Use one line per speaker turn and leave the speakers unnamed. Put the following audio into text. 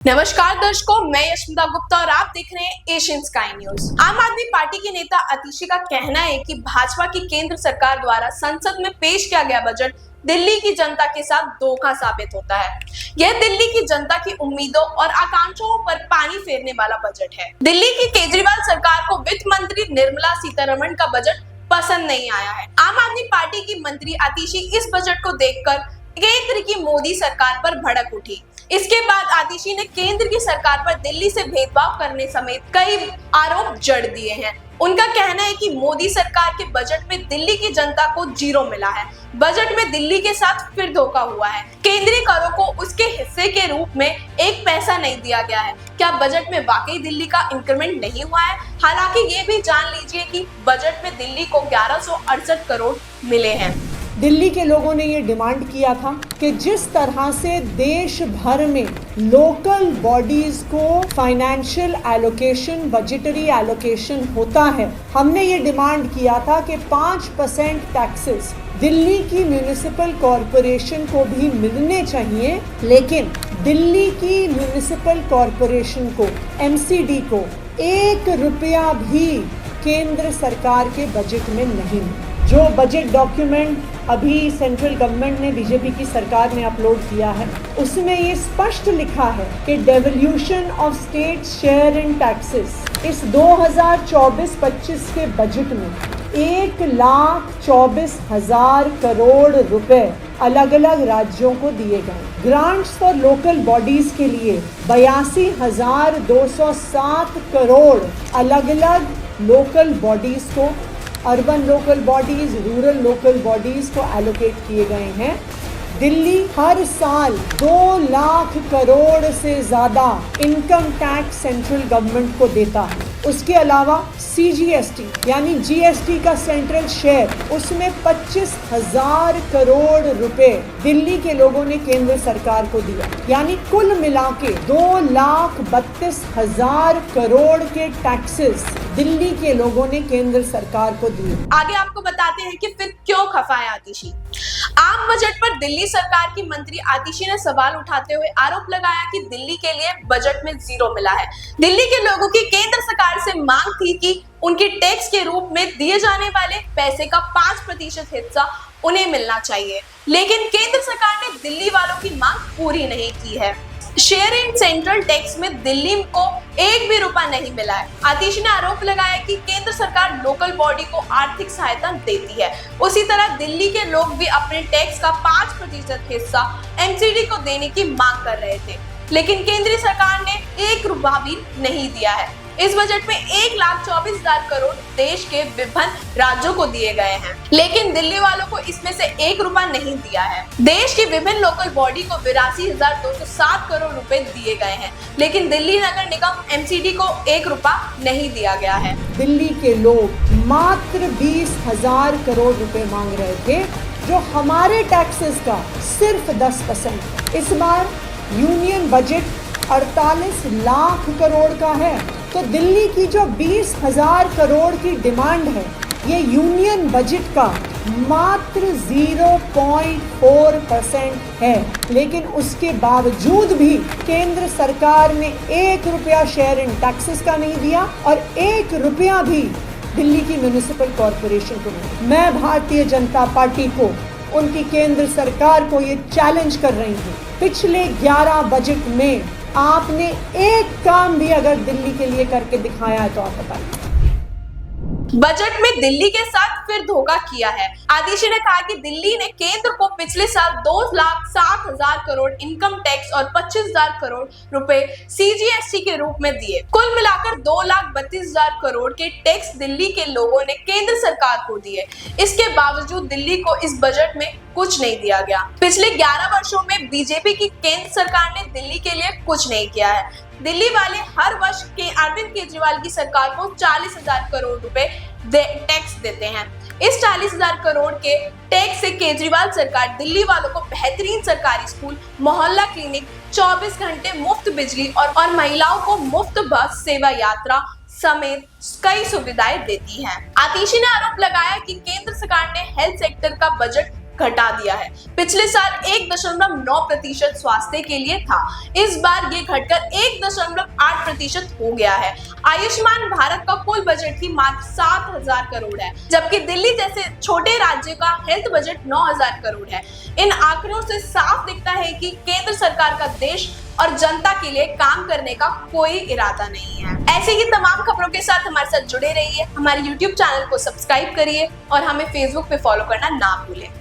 नमस्कार दर्शकों, मैं यशमिता गुप्ता और आप देख रहे हैं एशियन स्काई न्यूज। आम आदमी पार्टी के नेता आतिशी का कहना है कि भाजपा की केंद्र सरकार द्वारा संसद में पेश किया गया बजट दिल्ली की जनता के साथ धोखा साबित होता है। यह दिल्ली की जनता की उम्मीदों और आकांक्षाओं पर पानी फेरने वाला बजट है। दिल्ली की केजरीवाल सरकार को वित्त मंत्री निर्मला सीतारमण का बजट पसंद नहीं आया है। आम आदमी पार्टी की मंत्री आतिशी इस बजट को देखकर केंद्र की मोदी सरकार पर भड़क उठी। इसके बाद आतिशी ने केंद्र की सरकार पर दिल्ली से भेदभाव करने समेत कई आरोप जड़ दिए हैं। उनका कहना है कि मोदी सरकार के बजट में दिल्ली की जनता को जीरो मिला है। बजट में दिल्ली के साथ फिर धोखा हुआ है। केंद्रीय करों को उसके हिस्से के रूप में एक पैसा नहीं दिया गया है। क्या बजट में वाकई दिल्ली का इंक्रीमेंट नहीं हुआ है? हालांकि ये भी जान लीजिए कि बजट में दिल्ली को 1168 करोड़ मिले हैं।
दिल्ली के लोगों ने ये डिमांड किया था कि जिस तरह से देश भर में लोकल बॉडीज को फाइनेंशियल एलोकेशन, बजटरी एलोकेशन होता है, हमने ये डिमांड किया था कि 5% टैक्सेस दिल्ली की म्यूनिसिपल कॉरपोरेशन को भी मिलने चाहिए, लेकिन दिल्ली की म्यूनिसिपल कॉरपोरेशन को, एमसीडी को 1 रुपया भी केंद्र सरकार के बजट में नहीं मिला। जो बजट डॉक्यूमेंट अभी सेंट्रल गवर्नमेंट ने, बीजेपी की सरकार ने अपलोड किया है, उसमें ये स्पष्ट लिखा है कि devolution of state share in taxes इस 2024-25 के बजट में 1,24,000 करोड़ रुपए अलग अलग राज्यों को दिए गए। ग्रांट्स फॉर लोकल बॉडीज के लिए 82,207 करोड़ अलग अलग लोकल बॉडीज को, urban local bodies, rural local bodies को एलोकेट किए गए हैं। दिल्ली हर साल 2 लाख करोड़ से ज्यादा इनकम टैक्स सेंट्रल गवर्नमेंट को देता है। उसके अलावा सीजीएसटी यानी जीएसटी का सेंट्रल शेयर, उसमें 25,000 करोड़ रुपए दिल्ली के लोगों ने केंद्र सरकार को दिया। यानी कुल मिला के 2,32,000 करोड़ के टैक्सेस दिल्ली के लोगों ने केंद्र सरकार को दिए।
आगे आपको बताते हैं कि फिर क्यों खफा है आतिशी। आम बजट पर दिल्ली सरकार की मंत्री आतिशी ने सवाल उठाते हुए आरोप लगाया कि दिल्ली के लिए बजट में जीरो मिला है। दिल्ली के लोगों की केंद्र सरकार से मांग थी कि उनकी टैक्स के रूप में दिए जाने वाले पैसे का 5% हिस्सा उन्हें मिलना चाहिए, लेकिन केंद्र सरकार ने दिल्ली वालों की मांग पूरी नहीं की है। शेयर इन सेंट्रल टैक्स में दिल्ली को 1 भी रुपया नहीं मिला है। आतिशी ने आरोप लगाया कि केंद्र सरकार लोकल बॉडी को आर्थिक सहायता देती है, उसी तरह दिल्ली के लोग भी अपने टैक्स का 5% हिस्सा एमसीडी को देने की मांग कर रहे थे, लेकिन केंद्रीय सरकार ने 1 रुपया भी नहीं दिया है। इस बजट में 1,24,000 करोड़ देश के विभिन्न राज्यों को दिए गए हैं, लेकिन दिल्ली वालों को इसमें से 1 रुपया नहीं दिया है। देश की विभिन्न लोकल बॉडी को 82,207 करोड़ रुपए दिए गए हैं, लेकिन दिल्ली नगर निगम एमसीडी को 1 रुपया नहीं दिया गया है।
दिल्ली के लोग मात्र 20,000 करोड़ रुपए मांग रहे थे, जो हमारे टैक्सेस का सिर्फ 10%। इस बार यूनियन बजट 48 लाख करोड़ का है, तो दिल्ली की जो 20,000 करोड़ की डिमांड है, ये यूनियन बजट का मात्र 0.4% है। लेकिन उसके बावजूद भी केंद्र सरकार ने 1 रुपया शेयर इन टैक्सेस का नहीं दिया और 1 रुपया भी दिल्ली की म्यूनिसिपल कॉरपोरेशन को नहीं। मैं भारतीय जनता पार्टी को, उनकी केंद्र सरकार को ये चैलेंज कर रही हूँ, पिछले 11 बजट में आपने एक काम भी अगर दिल्ली के लिए करके दिखाया है तो आप बताइए।
बजट में दिल्ली के साथ फिर धोखा किया है। आतिशी ने कहा कि दिल्ली ने केंद्र को पिछले साल 2,07,000 करोड़ इनकम टैक्स और 25,000 करोड़ रुपए सीजीएसटी के रूप में दिए। कुल मिलाकर 2,32,000 करोड़ के टैक्स दिल्ली के लोगों ने केंद्र सरकार को दिए। इसके बावजूद दिल्ली को इस बजट में कुछ नहीं दिया गया। पिछले 11 वर्षों में बीजेपी की केंद्र सरकार ने दिल्ली के लिए कुछ नहीं किया है। दिल्ली वाले हर वर्ष के अरविंद केजरीवाल की सरकार को 40,000 करोड़ रुपए टैक्स देते हैं। इस 40,000 करोड़ के टैक्स से केजरीवाल सरकार दिल्ली वालों को बेहतरीन सरकारी स्कूल, मोहल्ला क्लिनिक, 24 घंटे मुफ्त बिजली और महिलाओं को मुफ्त बस सेवा यात्रा समेत कई सुविधाएं देती है। आतिशी ने आरोप लगाया कि केंद्र सरकार ने हेल्थ सेक्टर का बजट घटा दिया है। पिछले साल 1.9% स्वास्थ्य के लिए था, इस बार ये घटकर 1.8% हो गया है। आयुष्मान भारत का कुल बजट ही मात्र 7,000 करोड़ है, जबकि दिल्ली जैसे छोटे राज्य का हेल्थ बजट 9,000 करोड़ है। इन आंकड़ों से साफ दिखता है कि केंद्र सरकार का देश और जनता के लिए काम करने का कोई इरादा नहीं है। ऐसे ही तमाम खबरों के साथ हमारे साथ जुड़े रहिए, हमारे YouTube चैनल को सब्सक्राइब करिए और हमें Facebook पे फॉलो करना ना भूलें।